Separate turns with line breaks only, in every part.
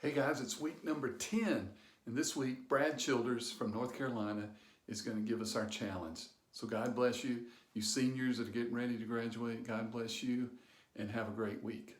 Hey guys, it's week number 10, and this week Brad Childers from North Carolina is going to give us our challenge. So God bless you. You seniors that are getting ready to graduate, God bless you, and have a great week.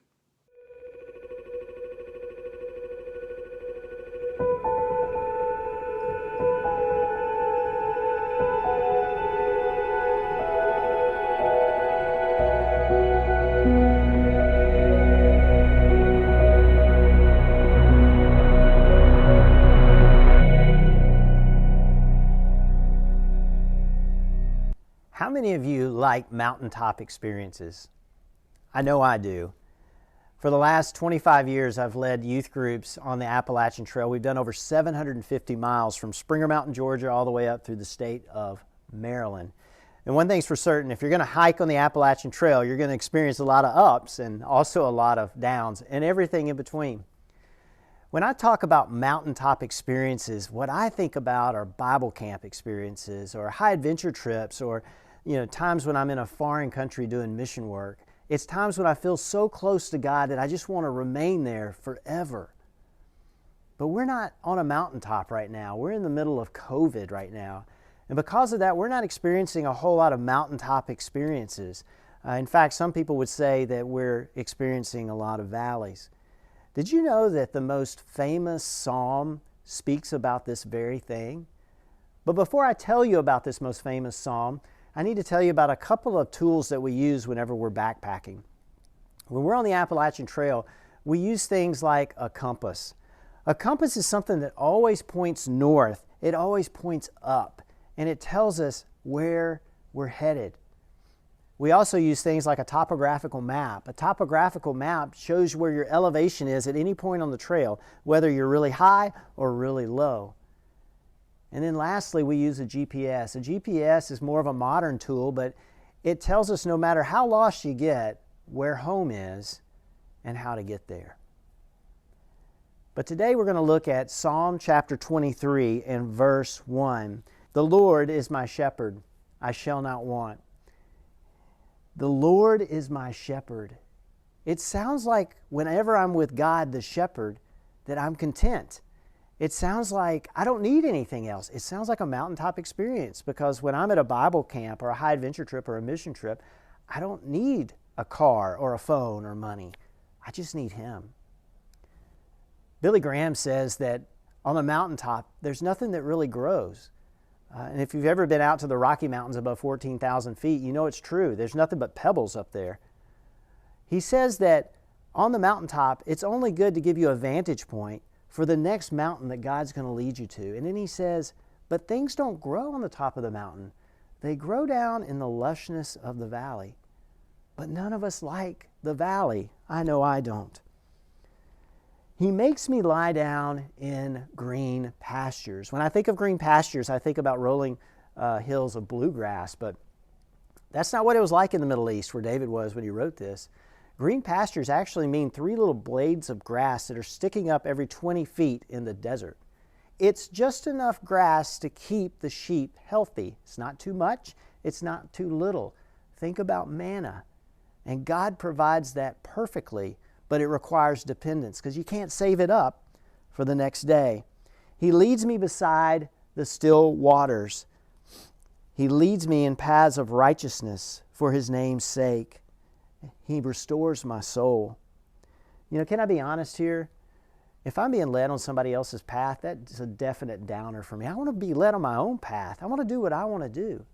How many of you like mountaintop experiences? I know I do. For the last 25 years, I've led youth groups on the Appalachian Trail. We've done over 750 miles from Springer Mountain, Georgia, all the way up through the state of Maryland. And one thing's for certain, if you're going to hike on the Appalachian Trail, you're going to experience a lot of ups and also a lot of downs and everything in between. When I talk about mountaintop experiences, what I think about are Bible camp experiences or high adventure trips or times when I'm in a foreign country doing mission work. It's times when I feel so close to God that I just want to remain there forever. But we're not on a mountaintop right now. We're in the middle of COVID right now. And because of that, we're not experiencing a whole lot of mountaintop experiences. In fact, some people would say that we're experiencing a lot of valleys. Did you know that the most famous psalm speaks about this very thing? But before I tell you about this most famous psalm, I need to tell you about a couple of tools that we use whenever we're backpacking. When we're on the Appalachian Trail, we use things like a compass. A compass is something that always points north. It always points up, and it tells us where we're headed. We also use things like a topographical map. A topographical map shows where your elevation is at any point on the trail, whether you're really high or really low. And then lastly, we use a GPS. A GPS is more of a modern tool, but it tells us no matter how lost you get, where home is and how to get there. But today we're going to look at Psalm chapter 23 and verse 1. The Lord is my shepherd, I shall not want. The Lord is my shepherd. It sounds like whenever I'm with God, the shepherd, that I'm content. It sounds like I don't need anything else. It sounds like a mountaintop experience because when I'm at a Bible camp or a high adventure trip or a mission trip, I don't need a car or a phone or money. I just need Him. Billy Graham says that on the mountaintop, there's nothing that really grows. And if you've ever been out to the Rocky Mountains above 14,000 feet, you know it's true. There's nothing but pebbles up there. He says that on the mountaintop, it's only good to give you a vantage point for the next mountain that God's going to lead you to. And then he says, but things don't grow on the top of the mountain. They grow down in the lushness of the valley. But none of us like the valley. I know I don't. He makes me lie down in green pastures. When I think of green pastures, I think about rolling hills of bluegrass, but that's not what it was like in the Middle East where David was when he wrote this. Green pastures actually mean 3 little blades of grass that are sticking up every 20 feet in the desert. It's just enough grass to keep the sheep healthy. It's not too much, it's not too little. Think about manna. And God provides that perfectly, but it requires dependence because you can't save it up for the next day. He leads me beside the still waters. He leads me in paths of righteousness for His name's sake. He restores my soul. Can I be honest here? If I'm being led on somebody else's path, that's a definite downer for me. I want to be led on my own path. I want to do what I want to do.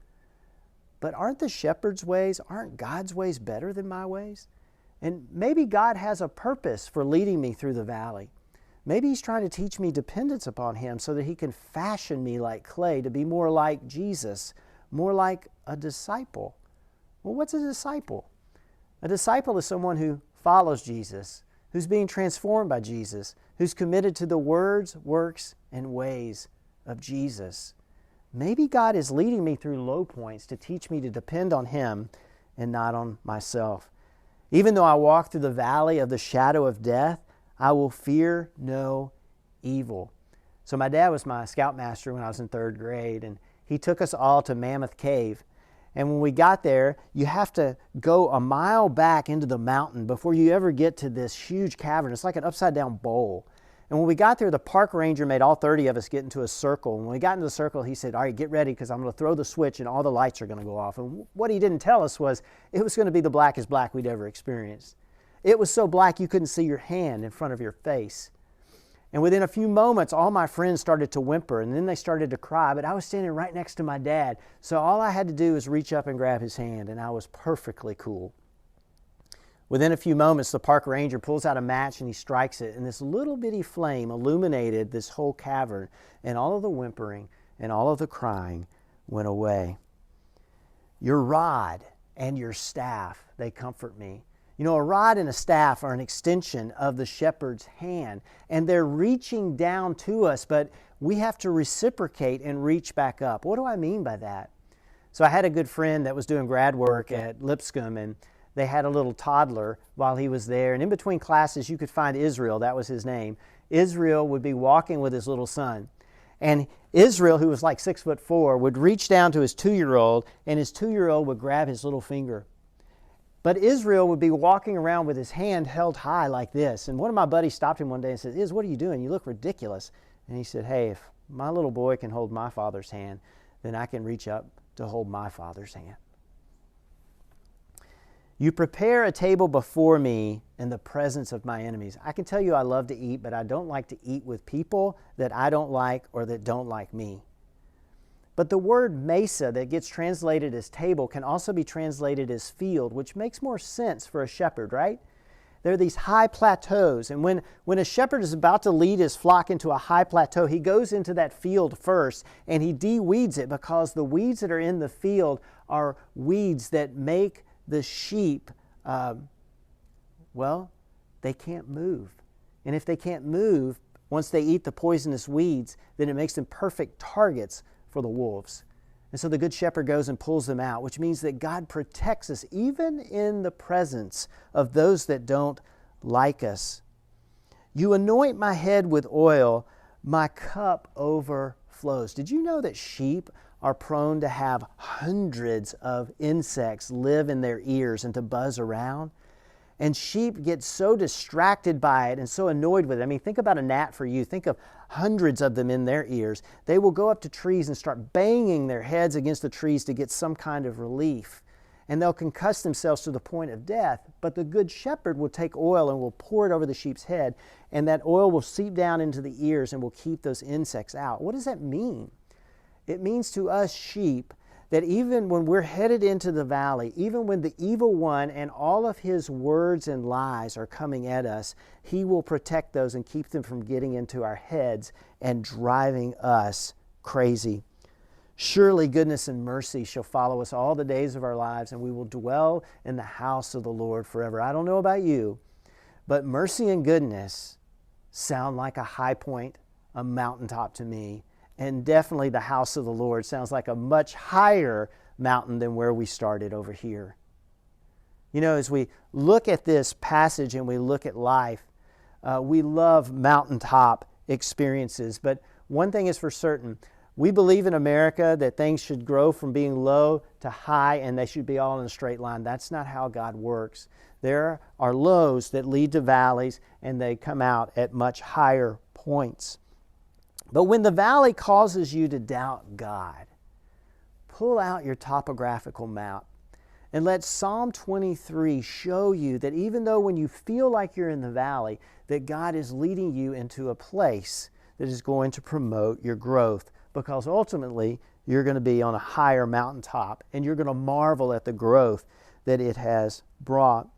But aren't the shepherd's ways, aren't God's ways better than my ways? And maybe God has a purpose for leading me through the valley. Maybe He's trying to teach me dependence upon Him so that He can fashion me like clay to be more like Jesus, more like a disciple. Well, what's a disciple? A disciple is someone who follows Jesus, who's being transformed by Jesus, who's committed to the words, works, and ways of Jesus. Maybe God is leading me through low points to teach me to depend on Him and not on myself. Even though I walk through the valley of the shadow of death, I will fear no evil. So my dad was my scoutmaster when I was in 3rd grade, and he took us all to Mammoth Cave. And when we got there, you have to go a mile back into the mountain before you ever get to this huge cavern. It's like an upside down bowl. And when we got there, the park ranger made all 30 of us get into a circle. And when we got into the circle, he said, all right, get ready because I'm going to throw the switch and all the lights are going to go off. And what he didn't tell us was it was going to be the blackest black we'd ever experienced. It was so black you couldn't see your hand in front of your face. And within a few moments, all my friends started to whimper, and then they started to cry, but I was standing right next to my dad. So all I had to do was reach up and grab his hand, and I was perfectly cool. Within a few moments, the park ranger pulls out a match and he strikes it, and this little bitty flame illuminated this whole cavern, and all of the whimpering and all of the crying went away. Your rod and your staff, they comfort me. You know, a rod and a staff are an extension of the shepherd's hand, and they're reaching down to us, but we have to reciprocate and reach back up. What do I mean by that? So I had a good friend that was doing grad work at Lipscomb, and they had a little toddler while he was there, and in between classes you could find Israel, that was his name. Israel would be walking with his little son, and Israel, who was like 6'4", would reach down to his 2-year-old, and his 2-year-old would grab his little finger. But Israel would be walking around with his hand held high like this. And one of my buddies stopped him one day and said, Iz, what are you doing? You look ridiculous. And he said, hey, if my little boy can hold my father's hand, then I can reach up to hold my father's hand. You prepare a table before me in the presence of my enemies. I can tell you I love to eat, but I don't like to eat with people that I don't like or that don't like me. But the word mesa that gets translated as table can also be translated as field, which makes more sense for a shepherd, right? There are these high plateaus, and when a shepherd is about to lead his flock into a high plateau, he goes into that field first and he de-weeds it, because the weeds that are in the field are weeds that make the sheep, they can't move. And if they can't move, once they eat the poisonous weeds, then it makes them perfect targets for the wolves. And so the Good Shepherd goes and pulls them out, which means that God protects us even in the presence of those that don't like us. You anoint my head with oil, my cup overflows. Did you know that sheep are prone to have hundreds of insects live in their ears and to buzz around? And sheep get so distracted by it and so annoyed with it. I mean, think about a gnat for you. Think of hundreds of them in their ears. They will go up to trees and start banging their heads against the trees to get some kind of relief. And they'll concuss themselves to the point of death. But the Good Shepherd will take oil and will pour it over the sheep's head, and that oil will seep down into the ears and will keep those insects out. What does that mean? It means to us sheep that even when we're headed into the valley, even when the evil one and all of his words and lies are coming at us, he will protect those and keep them from getting into our heads and driving us crazy. Surely goodness and mercy shall follow us all the days of our lives, and we will dwell in the house of the Lord forever. I don't know about you, but mercy and goodness sound like a high point, a mountaintop to me. And definitely the house of the Lord sounds like a much higher mountain than where we started over here. You know, as we look at this passage and we look at life, we love mountaintop experiences. But one thing is for certain, we believe in America that things should grow from being low to high and they should be all in a straight line. That's not how God works. There are lows that lead to valleys, and they come out at much higher points. But when the valley causes you to doubt God, pull out your topographical map and let Psalm 23 show you that even though when you feel like you're in the valley, that God is leading you into a place that is going to promote your growth, because ultimately you're going to be on a higher mountaintop and you're going to marvel at the growth that it has brought.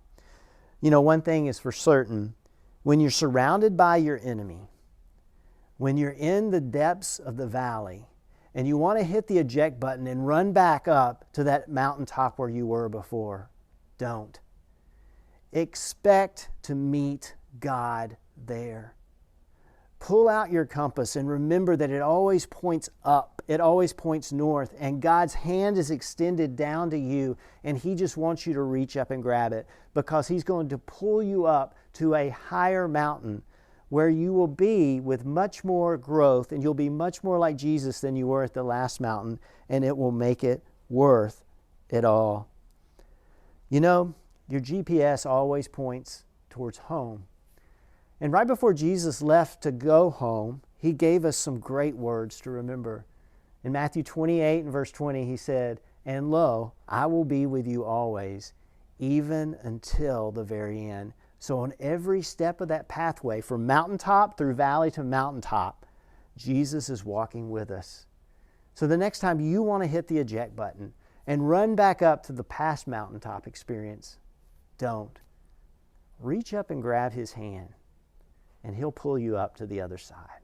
You know, one thing is for certain, when you're surrounded by your enemy, when you're in the depths of the valley and you want to hit the eject button and run back up to that mountaintop where you were before, don't. Expect to meet God there. Pull out your compass and remember that it always points up. It always points north, and God's hand is extended down to you, and He just wants you to reach up and grab it, because He's going to pull you up to a higher mountain where you will be with much more growth, and you'll be much more like Jesus than you were at the last mountain, and it will make it worth it all. You know, your GPS always points towards home. And right before Jesus left to go home, he gave us some great words to remember. In Matthew 28 and verse 20, he said, "And lo, I will be with you always, even until the very end." So on every step of that pathway, from mountaintop through valley to mountaintop, Jesus is walking with us. So the next time you want to hit the eject button and run back up to the past mountaintop experience, don't. Reach up and grab his hand, and he'll pull you up to the other side.